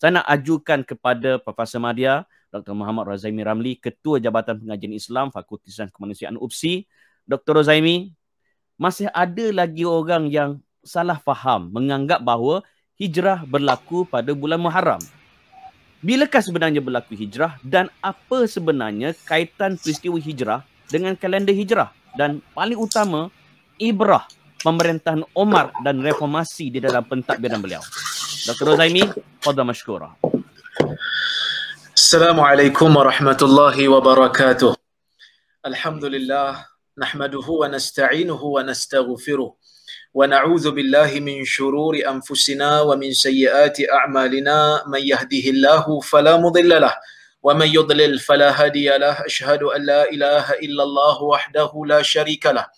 Saya nak ajukan kepada Profesor Madya, Dr. Muhammad Rozaimi Ramli, Ketua Jabatan Pengajian Islam, Fakulti Sains Kemanusiaan UPSI. Dr. Rozaimi, masih ada lagi orang yang salah faham, menganggap bahawa hijrah berlaku pada bulan Muharram. Bilakah sebenarnya berlaku hijrah dan apa sebenarnya kaitan peristiwa hijrah dengan kalender hijrah? Dan paling utama, ibrah pemerintahan Umar dan reformasi di dalam pentadbiran beliau. Dr. Rozaimi, fadhal mashkura. Assalamualaikum warahmatullahi wabarakatuh. Alhamdulillah, nahmaduhu wa nasta'inuhu wa nastaghfiruh. Wa na'udzu billahi min syururi anfusina wa min sayyiati a'malina. Man yahdihillahu fala mudilla lah wa man yudlil fala hadiya lah. Asyhadu an la ilaha illallah wahdahu la syarika lah.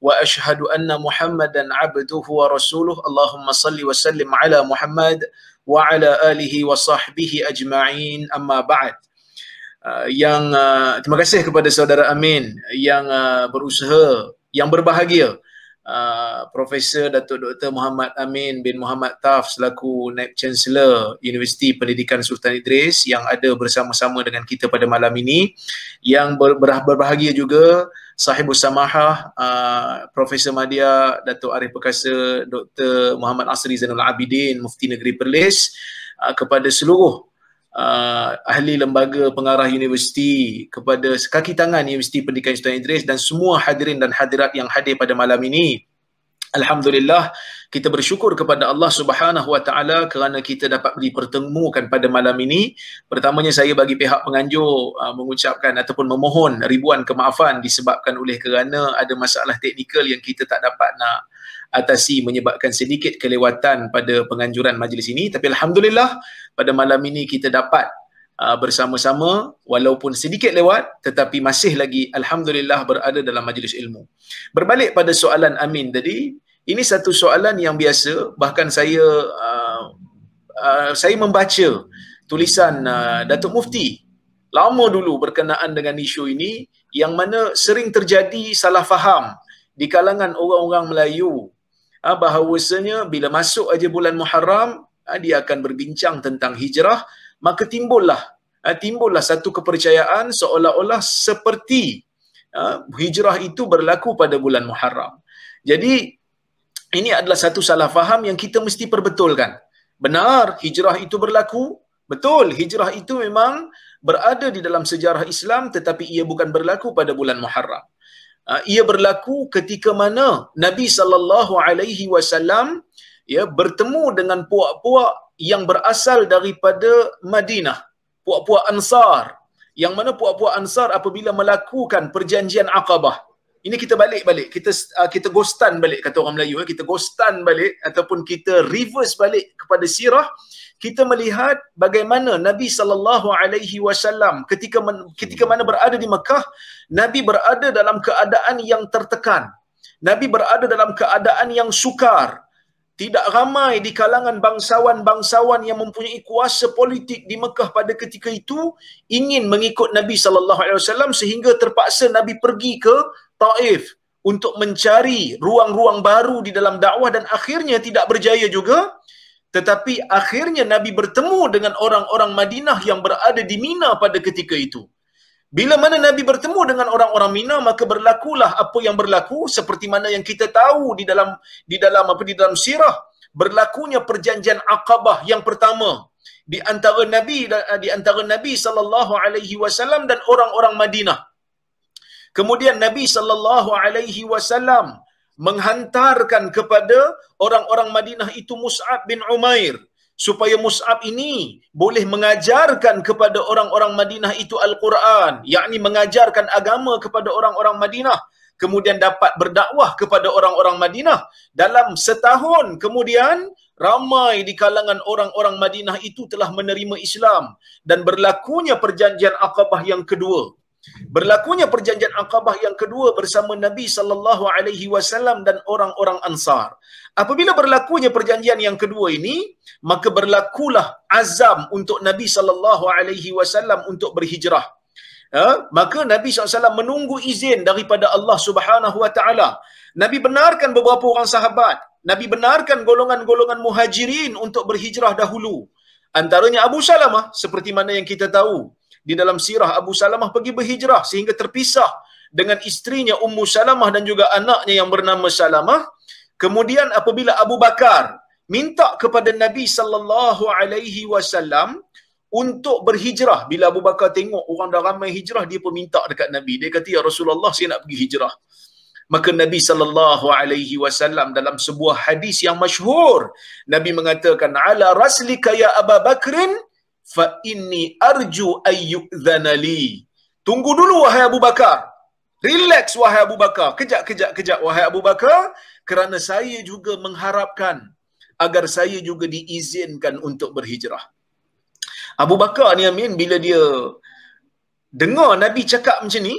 Wa ashhadu anna Muhammadan abduhu wa rasuluh. Allahumma salli wa sallim ala Muhammad wa ala alihi wa sahbihi ajma'in. Amma ba'd. Terima kasih kepada saudara Amin yang berusaha, yang berbahagia, Profesor Datuk Dr. Muhammad Amin bin Muhammad Taf selaku Naib Chancellor Universiti Pendidikan Sultan Idris yang ada bersama-sama dengan kita pada malam ini. Yang berbahagia juga Sahibus Samahah, Profesor Madya Datuk Arif Perkasa Dr. Muhammad Asri Zainul Abidin, Mufti Negeri Perlis, kepada seluruh ahli lembaga pengarah universiti, kepada kaki tangan Universiti Pendidikan Sultan Idris dan semua hadirin dan hadirat yang hadir pada malam ini. Alhamdulillah, kita bersyukur kepada Allah Subhanahu Wa Taala kerana kita dapat dipertemukan pada malam ini. Pertamanya saya bagi pihak penganjur mengucapkan ataupun memohon ribuan kemaafan disebabkan oleh kerana ada masalah teknikal yang kita tak dapat nak atasi menyebabkan sedikit kelewatan pada penganjuran majlis ini. Tapi alhamdulillah pada malam ini kita dapat bersama-sama walaupun sedikit lewat tetapi masih lagi alhamdulillah berada dalam majlis ilmu. Berbalik pada soalan Amin tadi, ini satu soalan yang biasa, bahkan saya membaca tulisan Datuk Mufti lama dulu berkenaan dengan isu ini, yang mana sering terjadi salah faham di kalangan orang-orang Melayu bahawasanya bila masuk aja bulan Muharram dia akan berbincang tentang hijrah, maka timbullah satu kepercayaan seolah-olah seperti hijrah itu berlaku pada bulan Muharram. Jadi ini adalah satu salah faham yang kita mesti perbetulkan. Benar, hijrah itu berlaku. Betul, hijrah itu memang berada di dalam sejarah Islam, tetapi ia bukan berlaku pada bulan Muharram. Ia berlaku ketika mana Nabi SAW bertemu dengan puak-puak yang berasal daripada Madinah, puak-puak Ansar, yang mana puak-puak Ansar apabila melakukan perjanjian Aqabah. Ini kita balik, kita ghostan balik, kata orang Melayu, kita ghostan balik ataupun kita reverse balik kepada sirah. Kita melihat bagaimana Nabi SAW ketika mana berada di Mekah, Nabi berada dalam keadaan yang tertekan. Nabi berada dalam keadaan yang sukar. Tidak ramai di kalangan bangsawan-bangsawan yang mempunyai kuasa politik di Mekah pada ketika itu ingin mengikut Nabi SAW, sehingga terpaksa Nabi pergi ke Taif untuk mencari ruang-ruang baru di dalam dakwah dan akhirnya tidak berjaya juga. Tetapi akhirnya Nabi bertemu dengan orang-orang Madinah yang berada di Mina pada ketika itu. Bila mana Nabi bertemu dengan orang-orang Mina, maka berlakulah apa yang berlaku seperti mana yang kita tahu di dalam sirah. Berlakunya perjanjian Aqabah yang pertama di antara Nabi SAW dan orang-orang Madinah. Kemudian Nabi SAW menghantarkan kepada orang-orang Madinah itu Mus'ab bin Umair, supaya Mus'ab ini boleh mengajarkan kepada orang-orang Madinah itu Al-Quran, yakni mengajarkan agama kepada orang-orang Madinah, kemudian dapat berdakwah kepada orang-orang Madinah. Dalam setahun kemudian, ramai di kalangan orang-orang Madinah itu telah menerima Islam dan berlakunya perjanjian Aqabah yang kedua. Berlakunya perjanjian Aqabah yang kedua bersama Nabi SAW dan orang-orang Ansar. Apabila berlakunya perjanjian yang kedua ini, maka berlakulah azam untuk Nabi SAW untuk berhijrah. Maka Nabi SAW menunggu izin daripada Allah Subhanahu Wa Taala. Nabi benarkan beberapa orang sahabat, Nabi benarkan golongan-golongan muhajirin untuk berhijrah dahulu. Antaranya Abu Salamah, seperti mana yang kita tahu di dalam sirah, Abu Salamah pergi berhijrah sehingga terpisah dengan isterinya Ummu Salamah dan juga anaknya yang bernama Salamah. Kemudian apabila Abu Bakar minta kepada Nabi sallallahu alaihi wasallam untuk berhijrah, bila Abu Bakar tengok orang dah ramai hijrah, dia pun minta dekat Nabi. Dia kata, ya Rasulullah, saya nak pergi hijrah. Maka Nabi sallallahu alaihi wasallam dalam sebuah hadis yang masyhur, Nabi mengatakan, ala raslika ya Abu Bakrin fa inni arju ay yu'dhana li. Tunggu dulu wahai Abu Bakar. Relax wahai Abu Bakar. Kejap wahai Abu Bakar, kerana saya juga mengharapkan agar saya juga diizinkan untuk berhijrah. Abu Bakar ni Amin, bila dia dengar Nabi cakap macam ni,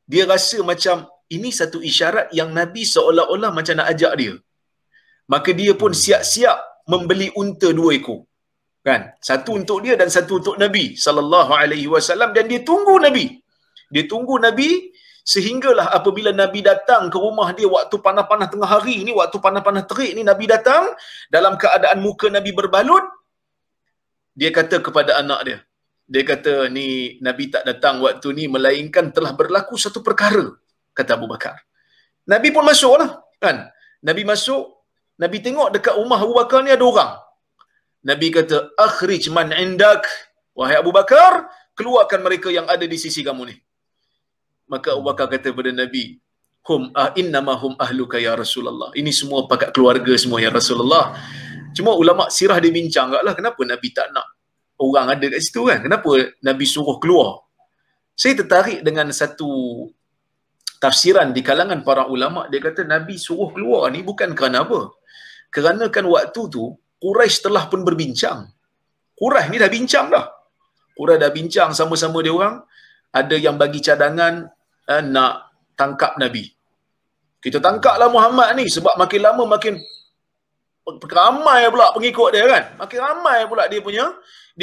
dia rasa macam ini satu isyarat yang Nabi seolah-olah macam nak ajak dia. Maka dia pun siap-siap membeli unta 2 ekor. Kan? Satu untuk dia dan satu untuk Nabi sallallahu alaihi wasallam, dan dia tunggu Nabi. Dia tunggu Nabi sehinggalah apabila Nabi datang ke rumah dia waktu panas-panas tengah hari ni, waktu panas-panas terik ni, Nabi datang dalam keadaan muka Nabi berbalut. Dia kata kepada anak dia, dia kata, ni Nabi tak datang waktu ni melainkan telah berlaku satu perkara, kata Abu Bakar. Nabi pun masuklah, kan? Nabi masuk, Nabi tengok dekat rumah Abu Bakar ni ada orang. Nabi kata, akhrij man indak, wahai Abu Bakar, keluarkan mereka yang ada di sisi kamu ni. Maka Abu Bakar kata kepada Nabi, innama hum ahluka ya Rasulullah. Ini semua pakat keluarga semua ya Rasulullah. Cuma ulama sirah dia bincang lah, kenapa Nabi tak nak orang ada kat situ kan? Kenapa Nabi suruh keluar? Saya tertarik dengan satu tafsiran di kalangan para ulama. Dia kata Nabi suruh keluar ni bukan kerana apa? Kerana kan waktu tu Quraisy telah pun berbincang. Quraisy ni dah bincang dah. Quraisy dah bincang sama-sama dia orang. Ada yang bagi cadangan nak tangkap Nabi. Kita tangkaplah Muhammad ni sebab makin lama makin ramai pula pengikut dia kan. Makin ramai pula dia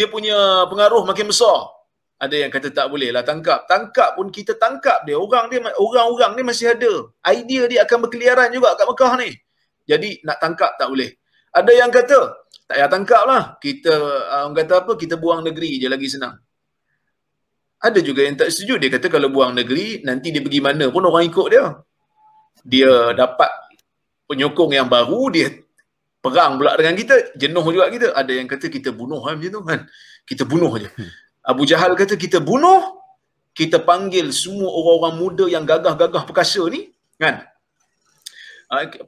punya pengaruh makin besar. Ada yang kata tak boleh lah tangkap. Tangkap pun kita tangkap dia. Orang-orang ni masih ada. Idea dia akan berkeliaran juga kat Mekah ni. Jadi nak tangkap tak boleh. Ada yang kata tak payah tangkap lah. Kita orang kata apa? Kita buang negeri je lagi senang. Ada juga yang tak setuju. Dia kata kalau buang negeri, nanti dia pergi mana pun orang ikut dia. Dia dapat penyokong yang baru, dia perang pula dengan kita, jenuh juga kita. Ada yang kata kita bunuh macam tu kan. Kita bunuh je. Abu Jahal kata kita bunuh, kita panggil semua orang-orang muda yang gagah-gagah perkasa ni kan.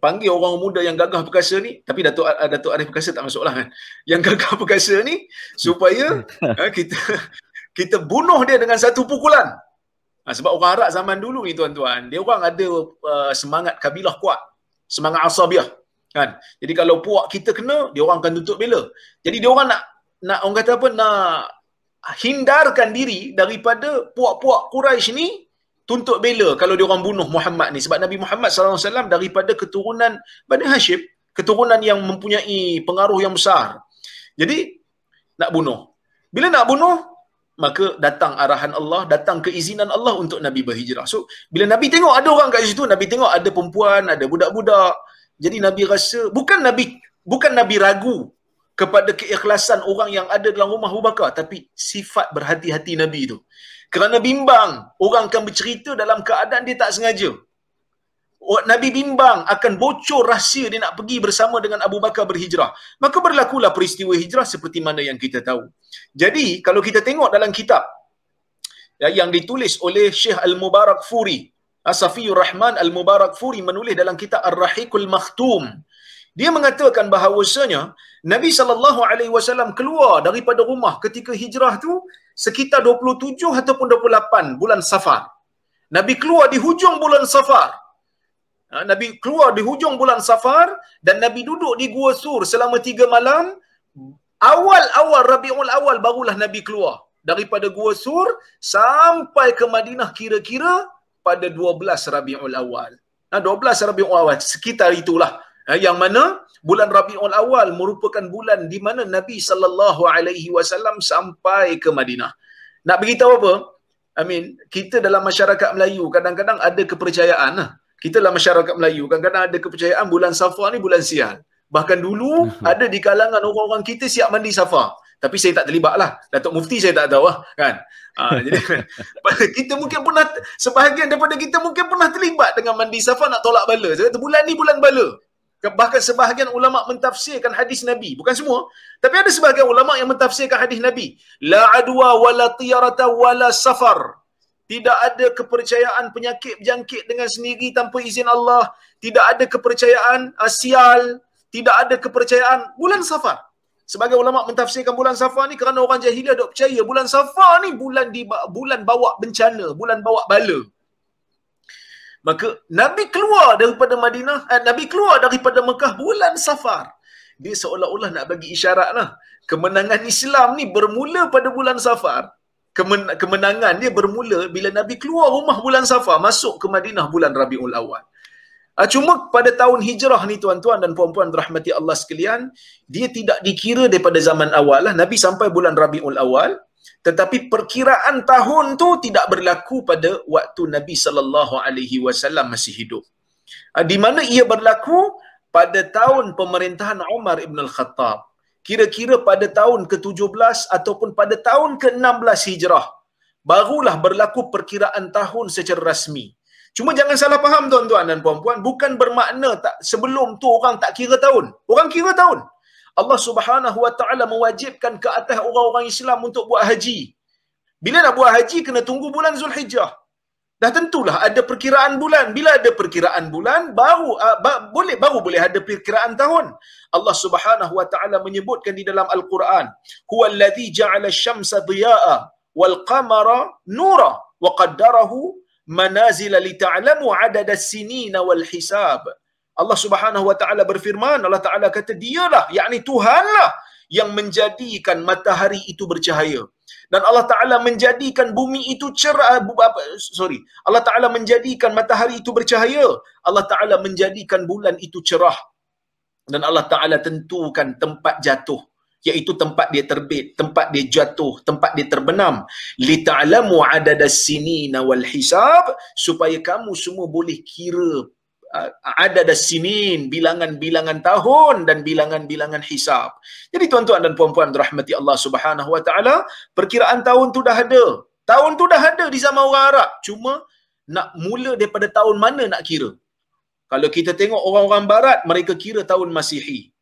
Panggil orang muda yang gagah perkasa ni, tapi Datuk Arif Perkasa tak masuklah kan. Yang gagah perkasa ni supaya kita bunuh dia dengan satu pukulan. Sebab orang Arab zaman dulu ni tuan-tuan, dia orang ada semangat kabilah kuat, semangat asabiah kan. Jadi kalau puak kita kena, dia orang akan tuntut bela. Jadi dia orang nak orang kata apa, nak hindarkan diri daripada puak-puak Quraisy ni tuntut bela kalau dia orang bunuh Muhammad ni. Sebab Nabi Muhammad SAW daripada keturunan Bani Hashim, keturunan yang mempunyai pengaruh yang besar. Jadi nak bunuh. Bila nak bunuh, maka datang arahan Allah, datang keizinan Allah untuk Nabi berhijrah. So bila Nabi tengok ada orang kat situ, Nabi tengok ada perempuan, ada budak-budak. Jadi Nabi rasa bukan Nabi ragu kepada keikhlasan orang yang ada dalam rumah Abu Bakar, tapi sifat berhati-hati Nabi tu. Kerana bimbang orang akan bercerita dalam keadaan dia tak sengaja. Nabi bimbang akan bocor rahsia dia nak pergi bersama dengan Abu Bakar berhijrah. Maka berlakulah peristiwa hijrah seperti mana yang kita tahu. Jadi kalau kita tengok dalam kitab yang ditulis oleh Syekh Al-Mubarak Furi, Safiyur Rahman Al-Mubarak Furi menulis dalam kitab Ar-Rahiqul Makhtum. Dia mengatakan bahawasanya Nabi SAW keluar daripada rumah ketika hijrah tu sekitar 27 ataupun 28 bulan Safar. Nabi keluar di hujung bulan Safar. Nabi keluar di hujung bulan Safar dan Nabi duduk di Gua Sur selama 3 malam. Awal-awal Rabiul Awal barulah Nabi keluar daripada Gua Sur sampai ke Madinah kira-kira pada 12 Rabiul Awal. 12 Rabiul Awal sekitar itulah. Yang mana bulan Rabiul Awal merupakan bulan di mana Nabi SAW sampai ke Madinah. Nak beritahu apa? Kita dalam masyarakat Melayu kadang-kadang ada kepercayaan lah. Kita dalam masyarakat Melayu kadang-kadang ada kepercayaan bulan Safar ni bulan sial. Bahkan dulu ada di kalangan orang-orang kita siap mandi Safar. Tapi saya tak terlibat lah. Datuk Mufti saya tak tahu lah. Kan? Jadi kita mungkin pernah, sebahagian daripada kita mungkin pernah terlibat dengan mandi Safar nak tolak bala. Saya kata bulan ni bulan bala. Bahkan sebahagian ulama mentafsirkan hadis Nabi. Bukan semua. Tapi ada sebahagian ulama yang mentafsirkan hadis Nabi. La adwa wala tiyarata wala safar. Tidak ada kepercayaan penyakit berjangkit dengan sendiri tanpa izin Allah. Tidak ada kepercayaan sial. Tidak ada kepercayaan bulan Safar. Sebagai ulama mentafsirkan bulan Safar ni kerana orang jahiliah dok percaya bulan Safar ni bulan bawa bencana, bulan bawa bala. Maka Nabi keluar daripada Madinah, Nabi keluar daripada Mekah bulan Safar. Dia seolah-olah nak bagi isyarat lah. Kemenangan Islam ni bermula pada bulan Safar. Kemenangan dia bermula bila Nabi keluar rumah bulan Safar, masuk ke Madinah bulan Rabiul Awal. Cuma pada tahun hijrah ni tuan-tuan dan puan-puan rahmati Allah sekalian, dia tidak dikira daripada zaman awal lah. Nabi sampai bulan Rabiul Awal, tetapi perkiraan tahun tu tidak berlaku pada waktu Nabi SAW masih hidup. Di mana ia berlaku pada tahun pemerintahan Umar ibn al-Khattab. Kira-kira pada tahun ke-17 ataupun pada tahun ke-16 hijrah. Barulah berlaku perkiraan tahun secara rasmi. Cuma jangan salah faham tuan-tuan dan puan-puan, bukan bermakna tak sebelum tu orang tak kira tahun. Orang kira tahun. Allah Subhanahu Wa Taala mewajibkan ke atas orang-orang Islam untuk buat haji. Bila nak buat haji kena tunggu bulan Zulhijjah. Dah tentulah ada perkiraan bulan. Bila ada perkiraan bulan baru boleh ada perkiraan tahun. Allah Subhanahu Wa Taala menyebutkan di dalam Al-Quran, "Huwallazi ja'ala asy-syamsa dhiya'a wal qamara nura wa qaddarahu manazila lita'lamu 'adada as-sinina wal hisab." Allah Subhanahu Wa Taala berfirman, Allah Taala kata dialah, yakni Tuhanlah yang menjadikan matahari itu bercahaya. Dan Allah Taala menjadikan bumi itu Allah Taala menjadikan matahari itu bercahaya. Allah Taala menjadikan bulan itu cerah. Dan Allah Taala tentukan tempat jatuh, iaitu tempat dia terbit, tempat dia jatuh, tempat dia terbenam. Lita'lamu 'adadas sinina wal hisab, supaya kamu semua boleh kira adadas sinin, bilangan-bilangan tahun dan bilangan-bilangan hisab. Jadi tuan-tuan dan puan-puan rahmati Allah Subhanahu Wa Taala, perkiraan tahun tu dah ada. Tahun tu dah ada di zaman orang Arab. Cuma nak mula daripada tahun mana nak kira? Kalau kita tengok orang-orang barat, mereka kira tahun Masihi.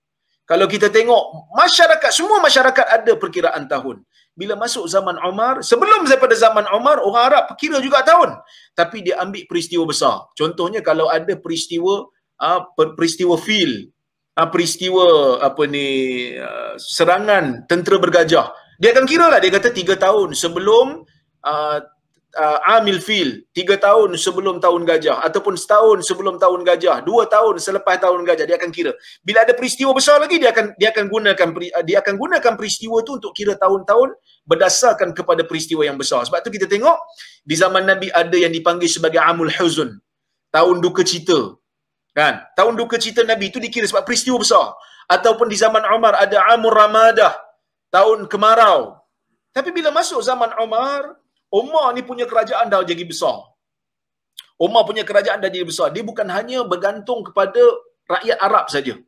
Kalau kita tengok masyarakat, semua masyarakat ada perkiraan tahun. Bila masuk zaman Umar, sebelum daripada zaman Umar, orang Arab kira juga tahun. Tapi dia ambil peristiwa besar. Contohnya kalau ada peristiwa field, peristiwa serangan tentera bergajah, dia akan kira lah. Dia kata 3 tahun sebelum Amil Fil, 3 tahun sebelum tahun gajah, ataupun setahun sebelum tahun gajah, 2 tahun selepas tahun gajah, dia akan kira. Bila ada peristiwa besar lagi, dia akan gunakan peristiwa tu untuk kira tahun-tahun berdasarkan kepada peristiwa yang besar. Sebab tu kita tengok di zaman Nabi ada yang dipanggil sebagai Amul Huzun, tahun duka cita. Kan? Tahun duka cita Nabi itu dikira sebab peristiwa besar. Ataupun di zaman Umar ada Amur Ramadah, tahun kemarau. Tapi bila masuk zaman Umar ni punya kerajaan dah jadi besar. Umar punya kerajaan dah jadi besar. Dia bukan hanya bergantung kepada rakyat Arab saja.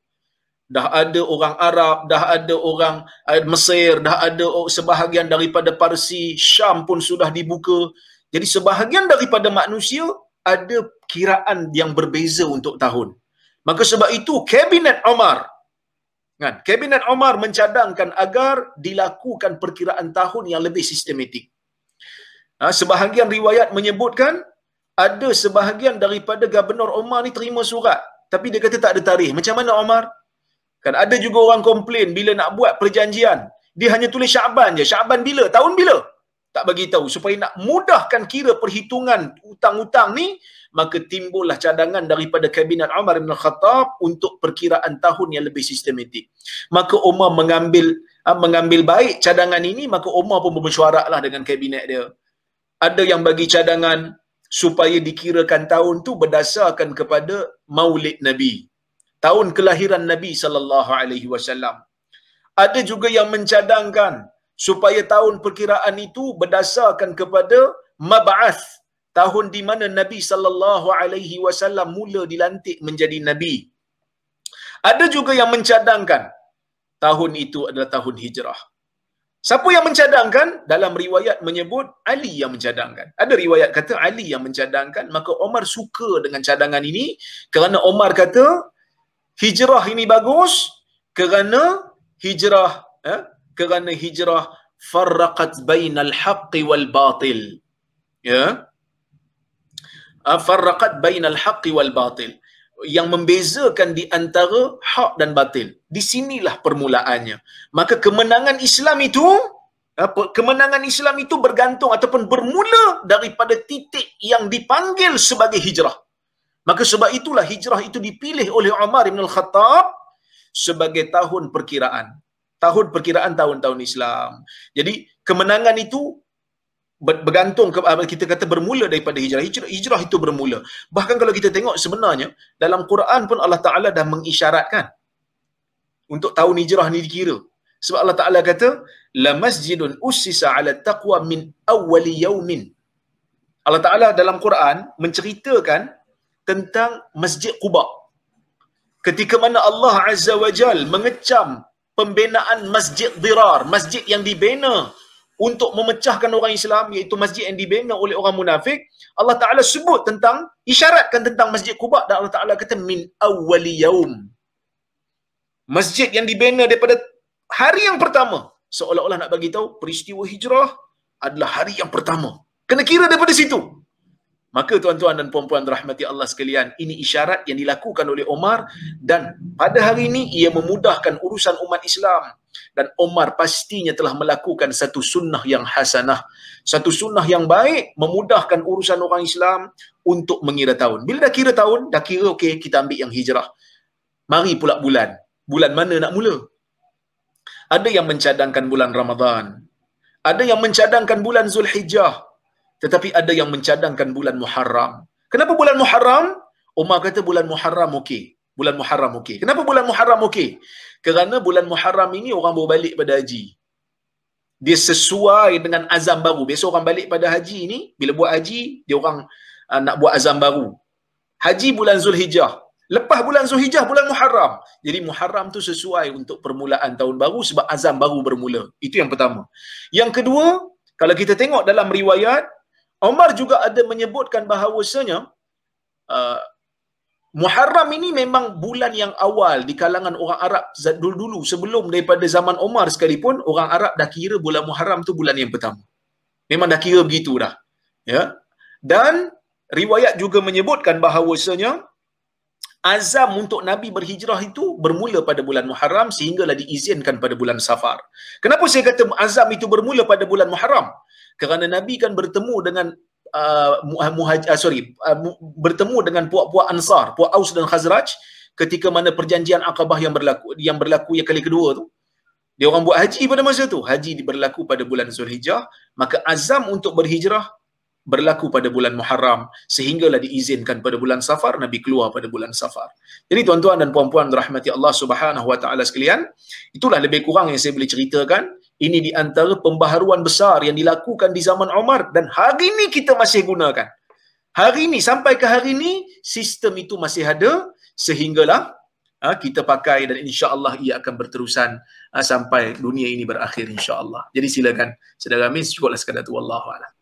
Dah ada orang Arab, dah ada orang Mesir, dah ada sebahagian daripada Parsi, Syam pun sudah dibuka. Jadi sebahagian daripada manusia ada kiraan yang berbeza untuk tahun. Maka sebab itu Kabinet Umar, kan? Kabinet Umar mencadangkan agar dilakukan perkiraan tahun yang lebih sistematik. Sebahagian riwayat menyebutkan ada sebahagian daripada Gubernur Umar ni terima surat, tapi dia kata tak ada tarikh. Macam mana Umar? Kan ada juga orang komplain bila nak buat perjanjian, dia hanya tulis Syaban je. Syaban bila? Tahun bila? Tak bagi tahu. Supaya nak mudahkan kira perhitungan hutang-hutang ni, maka timbullah cadangan daripada Kabinet Umar bin Khattab untuk perkiraan tahun yang lebih sistematik. Maka Umar mengambil baik cadangan ini, maka Umar pun bermesyuaratlah dengan kabinet dia. Ada yang bagi cadangan supaya dikirakan tahun tu berdasarkan kepada Maulid Nabi, tahun kelahiran Nabi SAW. Ada juga yang mencadangkan supaya tahun perkiraan itu berdasarkan kepada Mab'ath, tahun di mana Nabi SAW mula dilantik menjadi Nabi. Ada juga yang mencadangkan tahun itu adalah tahun hijrah. Siapa yang mencadangkan? Dalam riwayat menyebut Ali yang mencadangkan. Ada riwayat kata Ali yang mencadangkan, maka Omar suka dengan cadangan ini kerana Omar kata hijrah ini bagus kerana hijrah farraqat bainal haqqi wal batil. Ya. Farraqat bainal haqqi wal batil, yang membezakan di antara hak dan batil. Di sinilah permulaannya. Maka kemenangan Islam itu bergantung ataupun bermula daripada titik yang dipanggil sebagai hijrah. Maka sebab itulah hijrah itu dipilih oleh Umar bin Al-Khattab sebagai tahun perkiraan. Tahun-tahun Islam. Jadi kemenangan itu bergantung, kita kata bermula daripada hijrah. Hijrah itu bermula. Bahkan kalau kita tengok sebenarnya dalam Quran pun Allah Ta'ala dah mengisyaratkan untuk tahun hijrah ni dikira. Sebab Allah Ta'ala kata la masjidun ussisa ala taqwa min awwali yaumin. Allah Ta'ala dalam Quran menceritakan tentang Masjid Quba. Ketika mana Allah Azza wa Jal mengecam pembinaan Masjid Dirar, masjid yang dibina untuk memecahkan orang Islam, iaitu masjid yang dibina oleh orang munafik. Allah Ta'ala sebut tentang, isyaratkan tentang Masjid Quba, dan Allah Ta'ala kata min awwali yaum. Masjid yang dibina daripada hari yang pertama. Seolah-olah nak bagi tahu peristiwa hijrah adalah hari yang pertama. Kena kira daripada situ. Maka tuan-tuan dan puan-puan rahmati Allah sekalian, ini isyarat yang dilakukan oleh Omar, dan pada hari ini ia memudahkan urusan umat Islam. Dan Omar pastinya telah melakukan satu sunnah yang hasanah, satu sunnah yang baik, memudahkan urusan orang Islam untuk mengira tahun. Bila dah kira tahun, dah kira okey, kita ambil yang hijrah. Mari pula bulan. Bulan mana nak mula? Ada yang mencadangkan bulan Ramadan, ada yang mencadangkan bulan Zulhijjah, tetapi ada yang mencadangkan bulan Muharram. Kenapa bulan Muharram? Umar kata bulan Muharram okey. Bulan Muharram okey. Kenapa bulan Muharram okey? Kerana bulan Muharram ini orang baru balik pada haji. Dia sesuai dengan azam baru. Biasa orang balik pada haji ni, bila buat haji, dia orang nak buat azam baru. Haji bulan Zulhijjah. Lepas bulan Zulhijjah, bulan Muharram. Jadi Muharram tu sesuai untuk permulaan tahun baru sebab azam baru bermula. Itu yang pertama. Yang kedua, kalau kita tengok dalam riwayat, Umar juga ada menyebutkan bahawasanya Muharram ini memang bulan yang awal di kalangan orang Arab dulu-dulu, sebelum daripada zaman Umar sekalipun, orang Arab dah kira bulan Muharram tu bulan yang pertama. Memang dah kira begitu dah. Ya. Dan riwayat juga menyebutkan bahawasanya azam untuk Nabi berhijrah itu bermula pada bulan Muharram sehinggalah diizinkan pada bulan Safar. Kenapa saya kata azam itu bermula pada bulan Muharram? Kerana Nabi kan bertemu dengan bertemu dengan puak-puak Ansar, puak Aus dan Khazraj, ketika mana perjanjian Aqabah yang berlaku yang kali kedua tu. Dia orang buat haji pada masa tu. Haji berlaku pada bulan Zulhijjah, maka azam untuk berhijrah berlaku pada bulan Muharram sehinggalah diizinkan pada bulan Safar, Nabi keluar pada bulan Safar. Jadi tuan-tuan dan puan-puan rahmati Allah Subhanahu wa taala sekalian, itulah lebih kurang yang saya boleh ceritakan. Ini di antara pembaharuan besar yang dilakukan di zaman Umar, dan hari ini kita masih gunakan. Hari ini, sampai ke hari ini, sistem itu masih ada sehinggalah kita pakai, dan insya-Allah ia akan berterusan sampai dunia ini berakhir insya-Allah. Jadi silakan saudara Amin, cukuplah sekadar tu, wallahu a'lam.